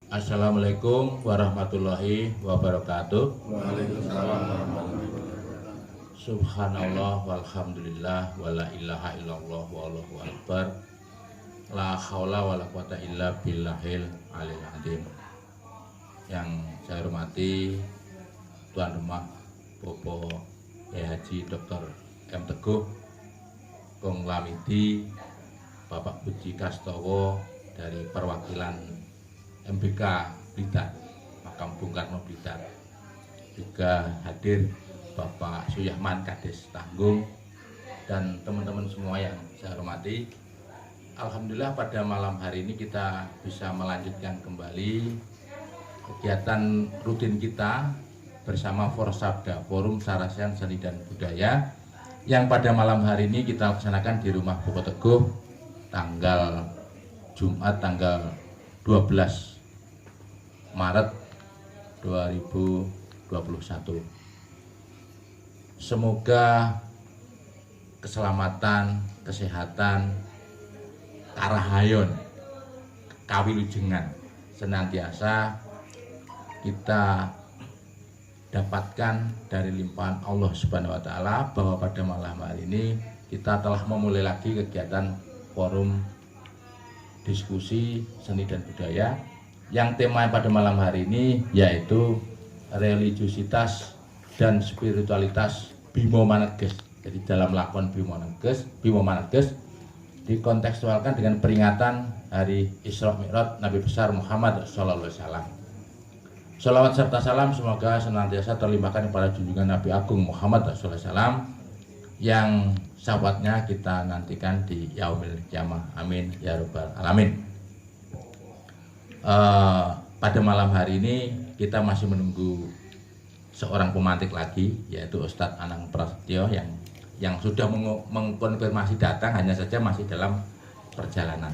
Assalamualaikum warahmatullahi wabarakatuh. Waalaikumsalam warahmatullahi wabarakatuh. Subhanallah walhamdulillah wala ilaha illallah wallahu akbar. La haula wala quwata illa billahil aliyil azim. Yang saya hormati Tuan Rumah Bopo Haji Dr. M. Teguh Kong Lamidi, Bapak Budi Kastowo dari perwakilan MBK Blitar, Makam Bung Karno Blitar. Juga hadir Bapak Suyahman Kades Tanggung dan teman-teman semua yang saya hormati. Alhamdulillah pada malam hari ini kita bisa melanjutkan kembali kegiatan rutin kita bersama Forsabda, Forum Sarasehan Seni dan Budaya, yang pada malam hari ini kita laksanakan di rumah Bopo Teguh tanggal Jumat tanggal 12 Maret 2021. Semoga keselamatan, kesehatan, karahayon, kawilujengan senantiasa kita dapatkan dari limpahan Allah Subhanahu wa taala, bahwa pada malam hari ini kita telah memulai lagi kegiatan forum diskusi seni dan budaya yang tema pada malam hari ini yaitu religiusitas dan spiritualitas Bimo Maneges. Jadi dalam lakon Bimo Maneges dikontekstualkan dengan peringatan hari Isra Mi'raj Nabi besar Muhammad sallallahu alaihi wasallam. Shalawat serta salam semoga senantiasa terlimpahkan kepada junjungan Nabi Agung Muhammad sallallahu alaihi wasallam yang sahabatnya kita nantikan di yaumil qiyamah. Amin ya rabbal alamin. Pada malam hari ini kita masih menunggu seorang pemantik lagi, yaitu Ustadz Anang Prasetyo yang sudah mengkonfirmasi datang, hanya saja masih dalam perjalanan.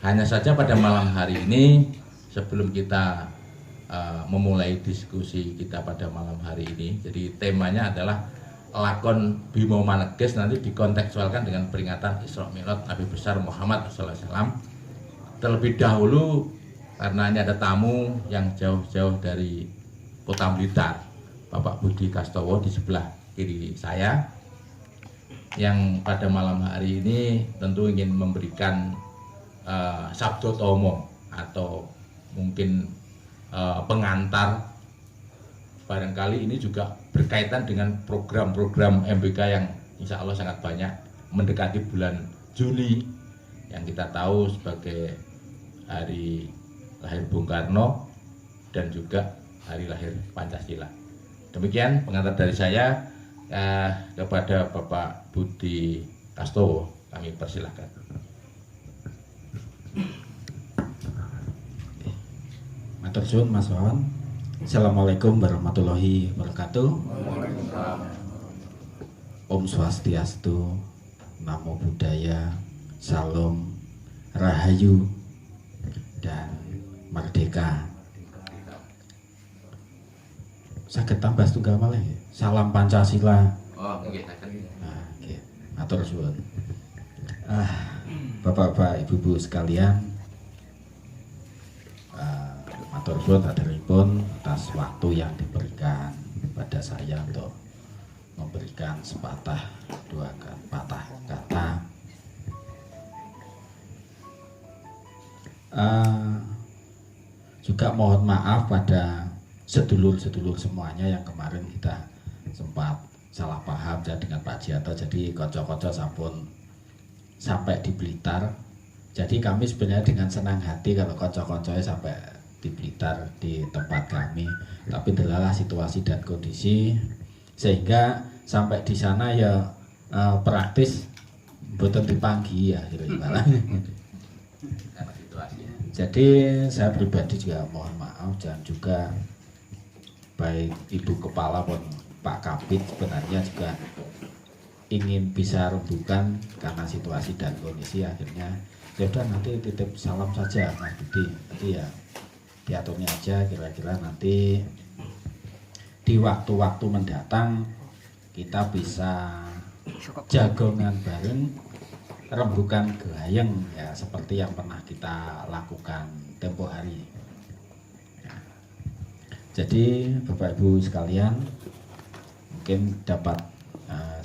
Hanya saja pada malam hari ini sebelum kita memulai diskusi kita pada malam hari ini, jadi temanya adalah lakon Bimo Maneges, nanti dikontekstualkan dengan peringatan Isra Mi'raj Nabi besar Muhammad sallallahu alaihi wasallam. Terlebih dahulu, karena ini ada tamu yang jauh-jauh dari Kota Blitar, Bapak Budi Kastowo di sebelah kiri saya, yang pada malam hari ini tentu ingin memberikan sabdo tomo atau mungkin pengantar. Barangkali ini juga berkaitan dengan program-program MBK yang insya Allah sangat banyak mendekati bulan Juni, yang kita tahu sebagai hari lahir Bung Karno dan juga hari lahir Pancasila. Demikian pengantar dari saya. Kepada Bapak Budi Kastowo kami persilahkan. Matur suwun Mas Wawan. Assalamualaikum warahmatullahi wabarakatuh. Om Swastiastu, Namo Buddhaya, Salam, Rahayu, dan Merdeka. Saged tambah setunggal malih. Salam Pancasila. Oh, nggih, saged. Nah, nggih. Matur suwun. Bapak-bapak, Ibu-ibu sekalian, matur suwun hadiripun atas waktu yang diberikan pada saya untuk memberikan sepatah dua patah kata. Juga mohon maaf pada sedulur-sedulur semuanya yang kemarin kita sempat salah paham ya dengan Pak Jianto. Jadi kocok-kocok sampun sampai di Blitar. Jadi kami sebenarnya dengan senang hati kalau kocok-kocoknya sampai di Blitar, di tempat kami. Tapi adalah situasi dan kondisi sehingga sampai di sana ya praktis betul dipanggi ya kira-kira. Jadi saya pribadi juga mohon maaf, dan juga baik Ibu Kepala maupun Pak Kapit sebenarnya juga ingin bisa rembukan karena situasi dan kondisi. Akhirnya ya udah nanti titip salam saja Mas Budi, nanti ya diaturnya aja, kira-kira nanti di waktu-waktu mendatang kita bisa jagongan bareng, rembukan gayeng ya seperti yang pernah kita lakukan tempo hari. Jadi Bapak Ibu sekalian, mungkin dapat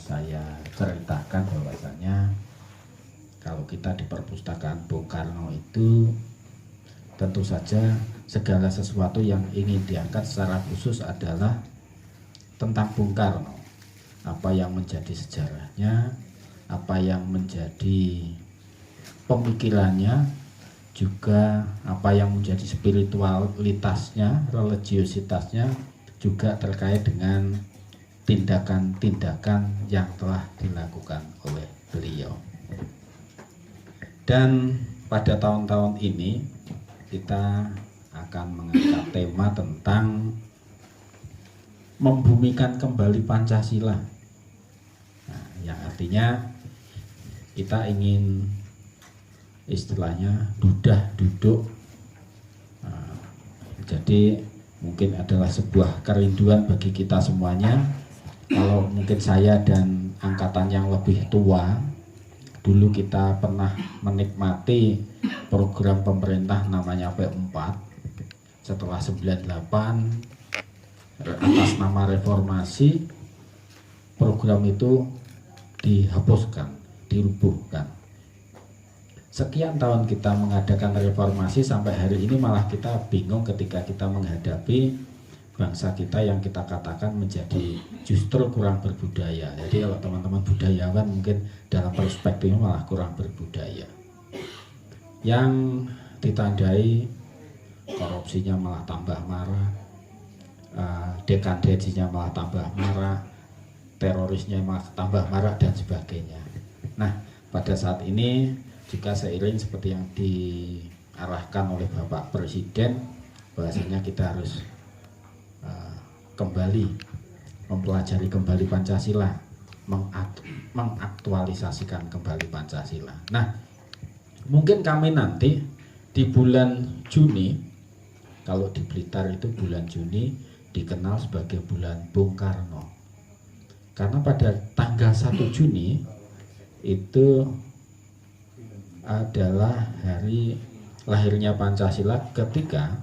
saya ceritakan bahwasanya kalau kita di perpustakaan Bung Karno itu tentu saja segala sesuatu yang ingin diangkat secara khusus adalah tentang Bung Karno. Apa yang menjadi sejarahnya, apa yang menjadi pemikirannya, juga apa yang menjadi spiritualitasnya, religiositasnya, juga terkait dengan tindakan-tindakan yang telah dilakukan oleh beliau. Dan pada tahun-tahun ini kita akan mengangkat tema tentang membumikan kembali Pancasila. Nah, yang artinya kita ingin istilahnya dudah duduk. Nah, jadi mungkin adalah sebuah kerinduan bagi kita semuanya. Kalau mungkin saya dan angkatan yang lebih tua, dulu kita pernah menikmati program pemerintah namanya P4. Setelah 98 atas nama reformasi, program itu dihapuskan, dirubuhkan. Sekian tahun kita mengadakan reformasi, sampai hari ini malah kita bingung ketika kita menghadapi bangsa kita yang kita katakan menjadi justru kurang berbudaya. Jadi kalau teman-teman budayawan mungkin dalam perspektifnya malah kurang berbudaya, yang ditandai korupsinya malah tambah marah, dekadensinya malah tambah marah, terorisnya malah tambah marah, dan sebagainya. Nah, pada saat ini juga seiring seperti yang diarahkan oleh Bapak Presiden, bahwasanya kita harus kembali mempelajari kembali Pancasila, mengaktualisasikan kembali Pancasila. Nah, mungkin kami nanti di bulan Juni, kalau di Blitar itu bulan Juni dikenal sebagai bulan Bung Karno, karena pada tanggal 1 Juni itu adalah hari lahirnya Pancasila, ketika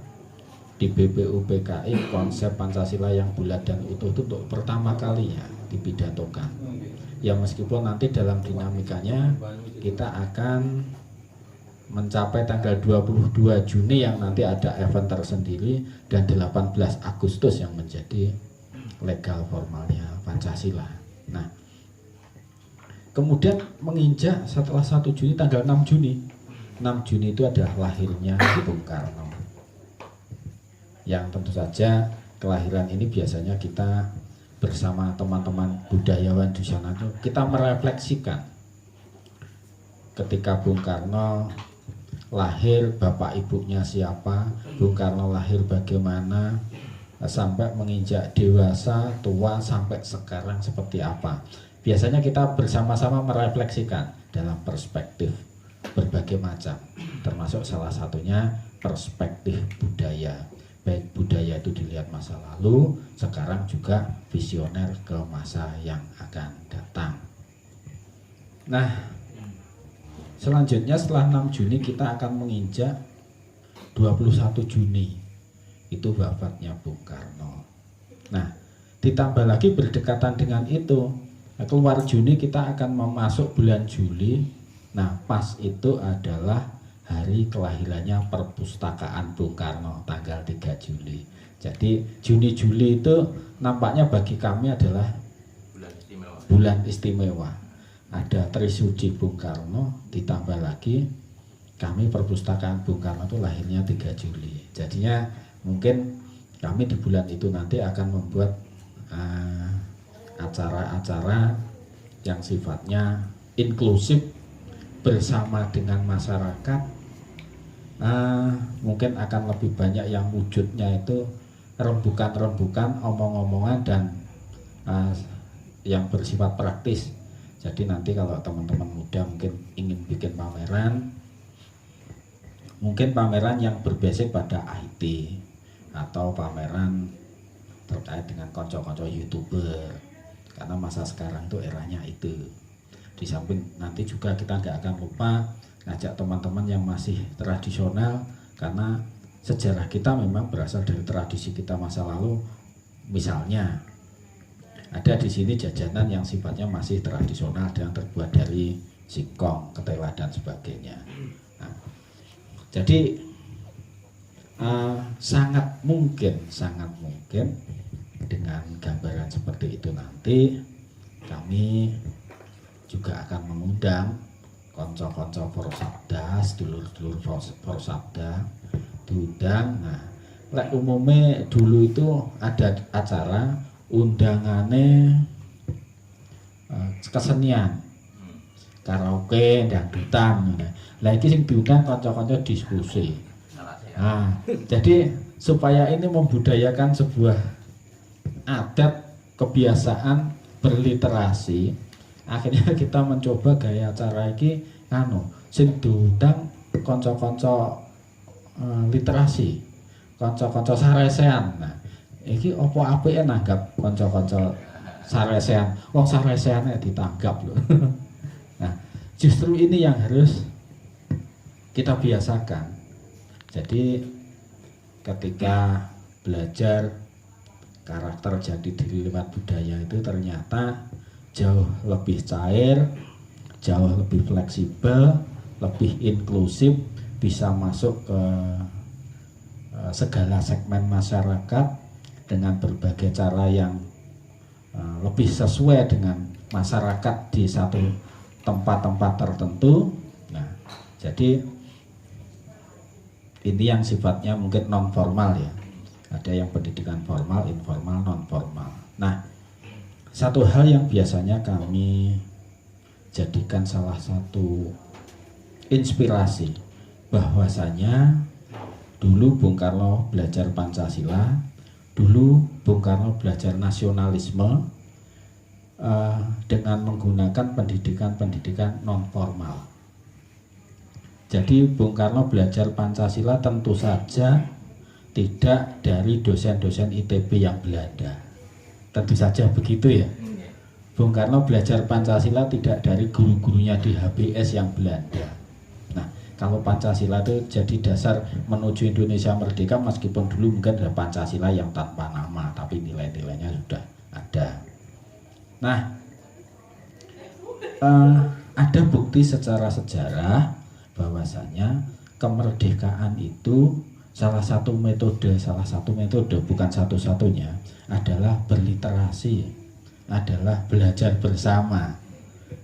di BPUPKI konsep Pancasila yang bulat dan utuh itu untuk pertama kalinya dipidatokan. Ya meskipun nanti dalam dinamikanya kita akan mencapai tanggal 22 Juni yang nanti ada event tersendiri, dan 18 Agustus yang menjadi legal formalnya Pancasila. Nah, kemudian menginjak setelah 1 Juni tanggal 6 Juni. 6 Juni itu adalah lahirnya Bung Karno. Yang tentu saja kelahiran ini biasanya kita bersama teman-teman budayawan di sana itu kita merefleksikan ketika Bung Karno lahir, bapak ibunya siapa, Bung Karno lahir bagaimana, sampai menginjak dewasa, tua, sampai sekarang seperti apa. Biasanya kita bersama-sama merefleksikan dalam perspektif berbagai macam, termasuk salah satunya perspektif budaya. Baik budaya itu dilihat masa lalu, sekarang juga visioner ke masa yang akan datang. Nah, selanjutnya setelah 6 Juni kita akan menginjak 21 Juni, itu wafatnya Bung Karno. Nah, ditambah lagi berdekatan dengan itu, keluar Juni kita akan memasuk bulan Juli. Nah, pas itu adalah hari kelahirannya perpustakaan Bung Karno, tanggal 3 Juli. Jadi Juni-Juli itu nampaknya bagi kami adalah bulan istimewa. Ada Trisuci Bung Karno, ditambah lagi kami perpustakaan Bung Karno itu lahirnya 3 Juli. Jadinya mungkin kami di bulan itu nanti akan membuat acara-acara yang sifatnya inklusif bersama dengan masyarakat. Mungkin akan lebih banyak yang wujudnya itu rembukan-rembukan, omong-omongan, dan yang bersifat praktis. Jadi nanti kalau teman-teman muda mungkin ingin bikin pameran, mungkin pameran yang berbasis pada IT, atau pameran terkait dengan konco-konco YouTuber, karena masa sekarang itu eranya itu. Di samping nanti juga kita nggak akan lupa ngajak teman-teman yang masih tradisional, karena sejarah kita memang berasal dari tradisi kita masa lalu. Misalnya ada di sini jajanan yang sifatnya masih tradisional dan terbuat dari singkong, ketela dan sebagainya. Nah, jadi sangat mungkin dengan gambaran seperti itu nanti kami juga akan mengundang konco-konco Forsabda, sedulur-sedulur Forsabda diundang. Nah, lek umumnya dulu itu ada acara undangane kesenian, karaoke, dangdutan. Lah iki sing diundang kanca-kanca diskusi. Nah, jadi supaya ini membudayakan sebuah adat kebiasaan berliterasi, akhirnya kita mencoba gaya acara iki sing diundang kanca-kanca literasi, kanca-kanca saresean. Nah, iki opo apike nanggap kanca-kanca saresean. Wong sareseane ditanggap loh. Nah, justru ini yang harus kita biasakan. Jadi ketika belajar karakter jati diri lewat budaya itu ternyata jauh lebih cair, jauh lebih fleksibel, lebih inklusif, bisa masuk ke segala segmen masyarakat dengan berbagai cara yang lebih sesuai dengan masyarakat di satu tempat-tempat tertentu. Nah, jadi ini yang sifatnya mungkin non formal ya. Ada yang pendidikan formal, informal, non formal. Nah, satu hal yang biasanya kami jadikan salah satu inspirasi, bahwasanya dulu Bung Karno belajar Pancasila, dulu Bung Karno belajar nasionalisme dengan menggunakan pendidikan non formal. Jadi Bung Karno belajar Pancasila tentu saja tidak dari dosen-dosen ITB yang Belanda. Tentu saja begitu ya. Bung Karno belajar Pancasila tidak dari guru-gurunya di HBS yang Belanda. Nah, kalau Pancasila itu jadi dasar menuju Indonesia merdeka, meskipun dulu mungkin ada Pancasila yang tanpa nama, tapi nilai-nilainya sudah ada. Nah, ada bukti secara sejarah bahwasanya kemerdekaan itu salah satu metode bukan satu-satunya adalah berliterasi, adalah belajar bersama,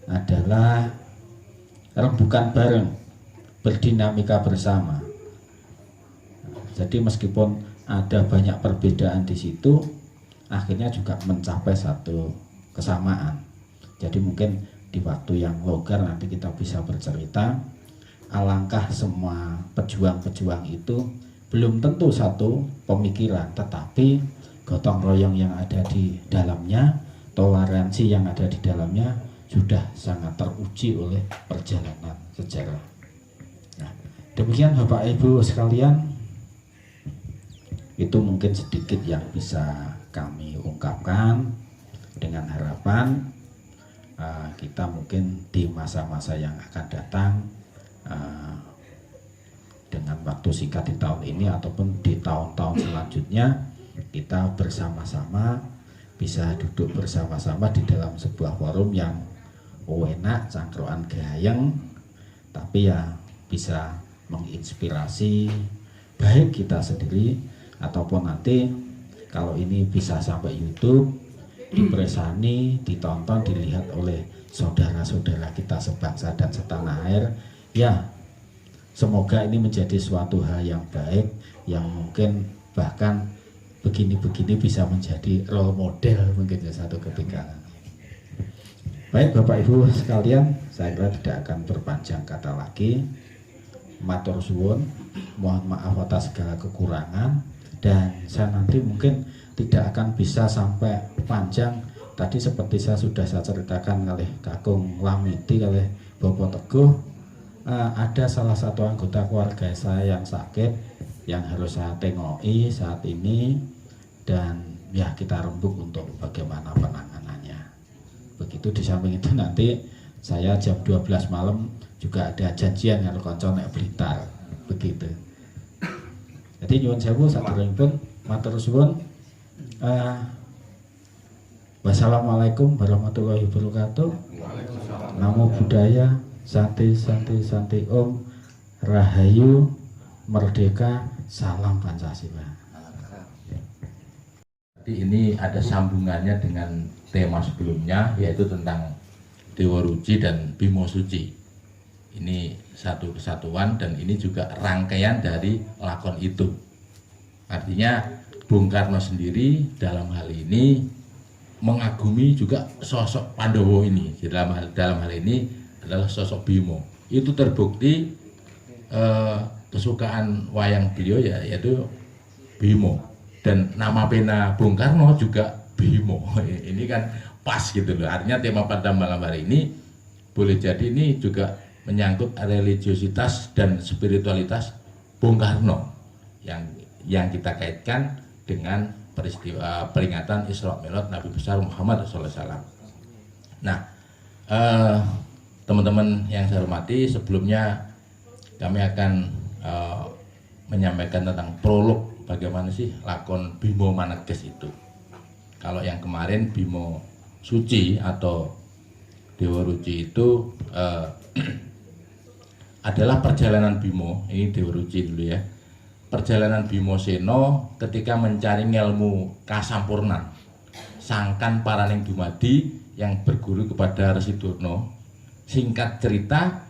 adalah rembukan bareng, berdinamika bersama. Jadi meskipun ada banyak perbedaan di situ, akhirnya juga mencapai satu kesamaan. Jadi mungkin di waktu yang longgar nanti kita bisa bercerita, alangkah semua pejuang-pejuang itu belum tentu satu pemikiran, tetapi gotong royong yang ada di dalamnya, toleransi yang ada di dalamnya sudah sangat teruji oleh perjalanan sejarah. Nah, demikian Bapak Ibu sekalian, itu mungkin sedikit yang bisa kami ungkapkan, dengan harapan kita mungkin di masa-masa yang akan datang, dengan waktu singkat di tahun ini ataupun di tahun-tahun selanjutnya, kita bersama-sama bisa duduk bersama-sama di dalam sebuah forum yang enak, cangkruan gayeng, tapi ya bisa menginspirasi baik kita sendiri ataupun nanti kalau ini bisa sampai YouTube, dipresani, ditonton, dilihat oleh saudara-saudara kita sebangsa dan setanah air. Ya, semoga ini menjadi suatu hal yang baik, yang mungkin bahkan begini-begini bisa menjadi role model mungkin satu ketika. Baik Bapak Ibu sekalian, saya kira tidak akan berpanjang kata lagi. Matur suwun, mohon maaf atas segala kekurangan, dan saya nanti mungkin tidak akan bisa sampai panjang. Tadi seperti saya ceritakan oleh Kakung Lamiti, oleh Bopo Teguh, ada salah satu anggota keluarga saya yang sakit, yang harus saya tengoki saat ini, dan ya kita rembuk untuk bagaimana penanganannya. Begitu, di samping itu nanti saya jam 12 malam juga ada janjian karo kanca nek Blitar, begitu. Jadi nyuwun sewu sadurungipun matur suwun. Wassalamualaikum warahmatullahi wabarakatuh. Namo Buddhaya, Santi Santi Santi Om, Rahayu, Merdeka, Salam Pancasila. Jadi ini ada sambungannya dengan tema sebelumnya, yaitu tentang Dewa Ruci dan Bimo Suci. Ini satu kesatuan dan ini juga rangkaian dari lakon itu. Artinya Bung Karno sendiri dalam hal ini mengagumi juga sosok Pandowo ini. Dalam hal ini adalah sosok Bimo. Itu terbukti kesukaan wayang beliau yaitu Bimo, dan nama pena Bung Karno juga Bimo. Ini kan pas gitu loh. Artinya tema pada malam hari ini boleh jadi ini juga menyangkut religiositas dan spiritualitas Bung Karno yang kita kaitkan dengan peristiwa peringatan Isra Mi'raj Nabi besar Muhammad SAW. Nah, teman-teman yang saya hormati, sebelumnya kami akan menyampaikan tentang prolog bagaimana sih lakon Bimo Maneges itu. Kalau yang kemarin Bimo Suci atau Dewa Ruci itu adalah perjalanan Bimo. Ini Dewa Ruci dulu ya. Perjalanan Bimo Seno ketika mencari ngelmu kasampurnan sangkan paraning dumadi yang berguru kepada Resi Durna. Singkat cerita,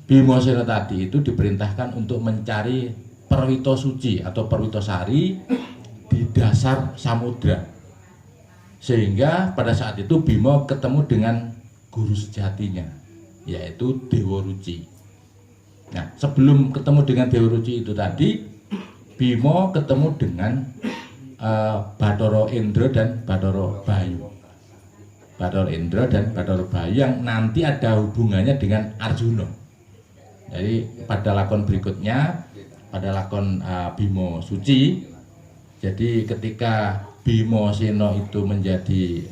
Bimo Seno tadi itu diperintahkan untuk mencari perwito suci atau perwito sari di dasar samudra, sehingga pada saat itu Bimo ketemu dengan guru sejatinya, yaitu Dewa Ruci. Nah, sebelum ketemu dengan Dewa Ruci itu tadi, Bimo ketemu dengan Bathara Indra dan Bathara Bayu. Bathara Indra dan Bathara Bayu yang nanti ada hubungannya dengan Arjuna. Jadi pada lakon berikutnya, pada lakon Bimo Suci, jadi ketika Bimo Seno itu menjadi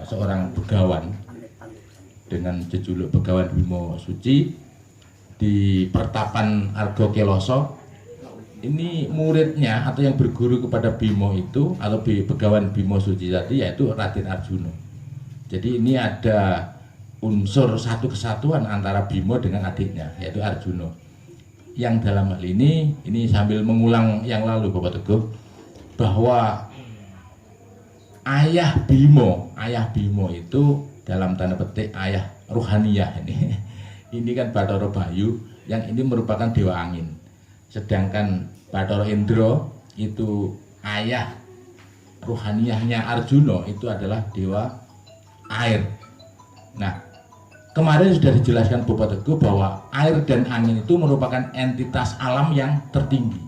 seorang begawan dengan jejuluk Begawan Bimo Suci di Pertapan Arga Keloso. Ini muridnya atau yang berguru kepada Bimo itu atau Begawan Bimo Suci tadi yaitu Raden Arjuna. Jadi ini ada unsur satu kesatuan antara Bimo dengan adiknya yaitu Arjuna. Yang dalam hal ini sambil mengulang yang lalu Bapak Teguh, bahwa ayah Bimo itu dalam tanda petik ayah ruhaniyah ini. Ini kan Bathara Bayu yang ini merupakan dewa angin. Sedangkan Bathara Indra itu ayah ruhaniyahnya Arjuna itu adalah dewa air. Nah, kemarin sudah dijelaskan Bapak Teguh bahwa air dan angin itu merupakan entitas alam yang tertinggi.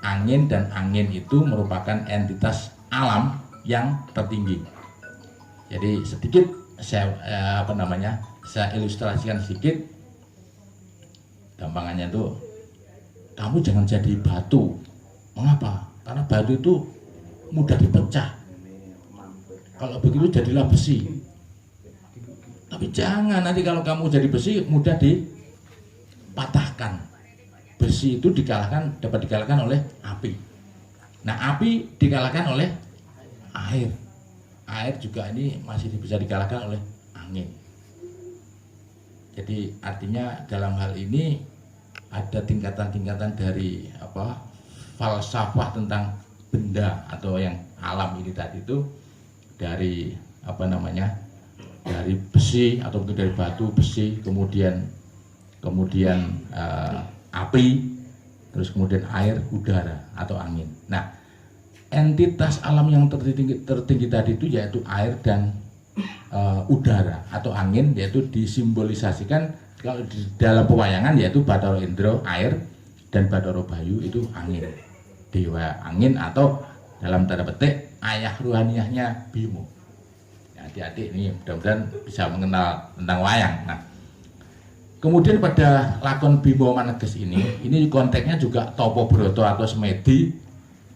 Angin dan angin itu merupakan entitas alam yang tertinggi. Jadi sedikit saya saya ilustrasikan sedikit. Gampangannya itu, kamu jangan jadi batu. Mengapa? Karena batu itu mudah dipecah. Kalau begitu jadilah besi. Tapi jangan, nanti kalau kamu jadi besi mudah dipatahkan. Besi itu dapat dikalahkan oleh api. Nah, api dikalahkan oleh air. Air juga ini masih bisa dikalahkan oleh angin. Jadi artinya dalam hal ini ada tingkatan-tingkatan dari falsafah tentang benda atau yang alam ini tadi itu, dari dari besi atau dari batu, besi, kemudian api, terus kemudian air, udara atau angin. Nah, entitas alam yang tertinggi tadi itu yaitu air dan udara atau angin, yaitu disimbolisasikan kalau di dalam pewayangan yaitu Bathara Indra air dan Bathara Bayu itu angin, dewa angin atau dalam tanda petik ayah ruhaniyahnya Bimo. Adik-adik ini mudah-mudahan bisa mengenal tentang wayang. Nah, kemudian pada lakon Bimo Maneges ini konteksnya juga Topo Broto atau Semedi,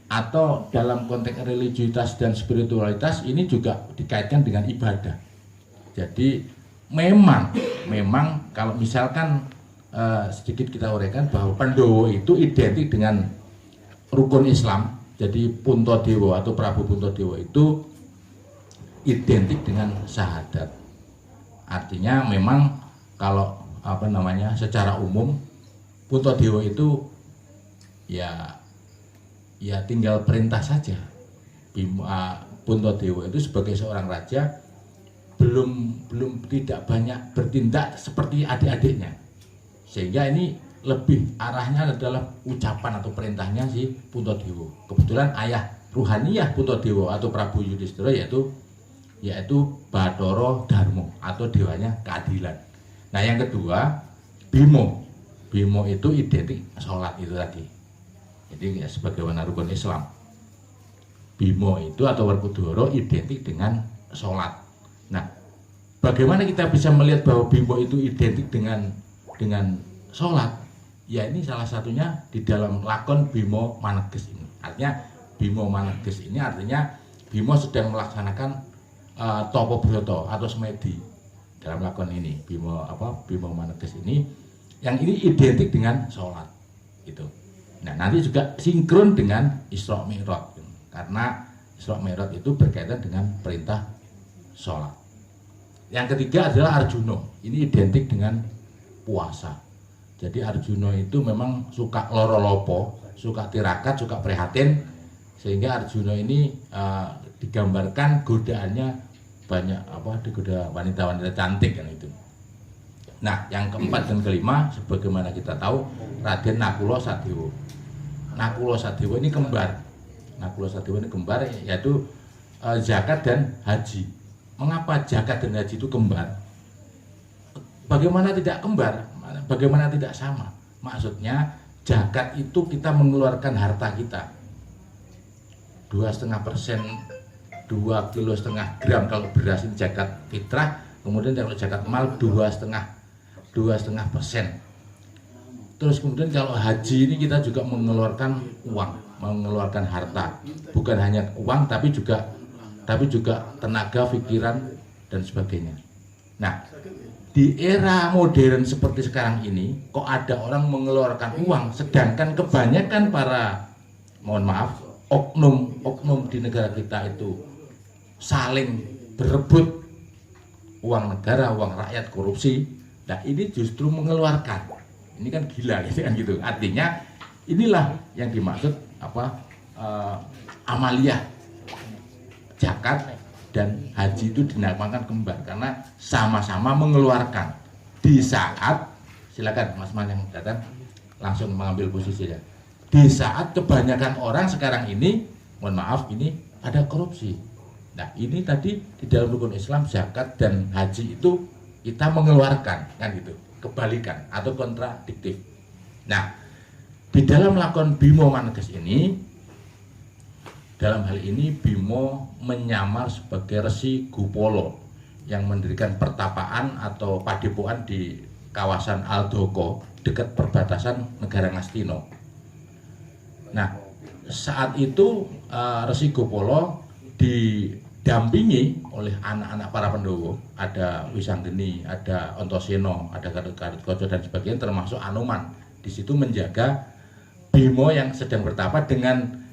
atau dalam konteks religiusitas dan spiritualitas ini juga dikaitkan dengan ibadah. Jadi memang kalau misalkan sedikit kita uraikan bahwa Pandowo itu identik dengan rukun Islam. Jadi Puntadewa atau Prabu Puntadewa itu identik dengan syahadat. Artinya memang kalau secara umum Puntadewa itu ya tinggal perintah saja. Puntadewa itu sebagai seorang raja belum tidak banyak bertindak seperti adik-adiknya, sehingga ini lebih arahnya adalah ucapan atau perintahnya si Puntadewa. Kebetulan ayah ruhaniyah Puntadewa atau Prabu Yudhistira yaitu Bathara Darma atau dewanya keadilan. Nah yang kedua Bima itu identik sholat itu tadi. Jadi ya, sebagaimana rukun Islam, Bima itu atau Werkudara identik dengan sholat. Nah, bagaimana kita bisa melihat bahwa Bima itu identik dengan sholat? Ya ini salah satunya di dalam lakon Bima Maneges ini. Artinya Bima Maneges ini artinya Bima sedang melaksanakan Tapa Brata atau semedi dalam lakon ini. Bima Maneges ini yang ini identik dengan sholat itu. Nah nanti juga sinkron dengan Isra Mi'raj karena Isra Mi'raj itu berkaitan dengan perintah sholat. Yang ketiga adalah Arjuna. Ini identik dengan puasa. Jadi Arjuna itu memang suka loro lopo, suka tirakat, suka prihatin, sehingga Arjuna ini digambarkan godaannya banyak digoda wanita-wanita cantik kan itu. Nah, yang keempat dan kelima sebagaimana kita tahu Raden Nakula Sadewa. Nakula Sadewa ini kembar. Nakula Sadewa ini kembar yaitu zakat dan haji. Mengapa zakat dan haji itu kembar? Bagaimana tidak kembar? Bagaimana tidak sama? Maksudnya zakat itu kita mengeluarkan harta kita 2,5%, 2,5 gram kalau beras ini zakat fitrah. Kemudian kalau zakat mal 2,5%. Terus kemudian kalau haji ini kita juga mengeluarkan uang, mengeluarkan harta. Bukan hanya uang tapi juga tenaga, pikiran dan sebagainya. Nah, di era modern seperti sekarang ini kok ada orang mengeluarkan uang, sedangkan kebanyakan para oknum di negara kita itu saling berebut uang negara, uang rakyat, korupsi. Nah ini justru mengeluarkan, ini kan gila gitu kan gitu. Artinya inilah yang dimaksud amaliyah zakat dan haji itu dinamakan kembar karena sama-sama mengeluarkan di saat, silakan Mas Man yang datang langsung mengambil posisi ya. Di saat kebanyakan orang sekarang ini, mohon maaf ini ada korupsi. Nah ini tadi di dalam rukun Islam zakat dan haji itu kita mengeluarkan kan gitu, kebalikan atau kontradiktif. Nah di dalam lakon Bima Maneges ini, dalam hal ini Bima menyamar sebagai Resi Gupala yang mendirikan pertapaan atau padepokan di kawasan Aldoko dekat perbatasan negara Ngastina. Nah saat itu Resi Gupala didampingi oleh anak-anak para Pandhawa, ada Wisanggeni, ada Antasena, ada Gatotkaca dan sebagainya, termasuk Anoman. Di situ menjaga Bima yang sedang bertapa dengan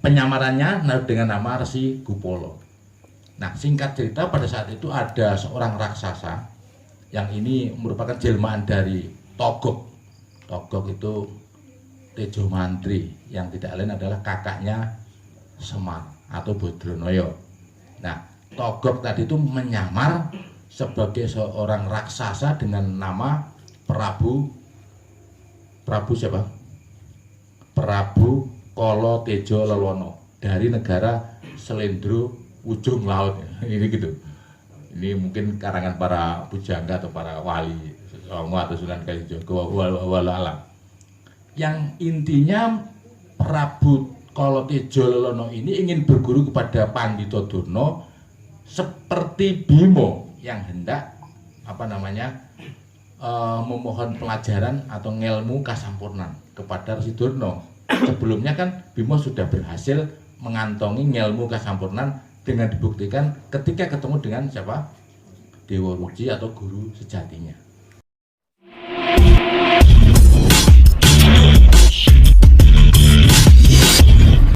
penyamarannya dengan nama Resi Gupala. Nah, singkat cerita pada saat itu ada seorang raksasa yang ini merupakan jelmaan dari Togog. Togog itu Tejo Mantri yang tidak lain adalah kakaknya Semar atau Badranaya. Nah, Togog tadi itu menyamar sebagai seorang raksasa dengan nama Prabu siapa? Prabu Kala Tejo Lelono dari negara Selendro ujung laut. Ini gitu. Ini mungkin karangan para pujangga atau para wali Songo atau Sunan Kalijaga wallahualam. Yang intinya Prabu Kala Tejo Lelono ini ingin berguru kepada Pandhita Durna seperti Bima yang hendak memohon pelajaran atau ngelmu kasampurnan kepada Resi Durna. Sebelumnya kan Bima sudah berhasil mengantongi ngelmu kasampurnan dengan dibuktikan ketika ketemu dengan siapa? Dewa Ruci atau guru sejatinya.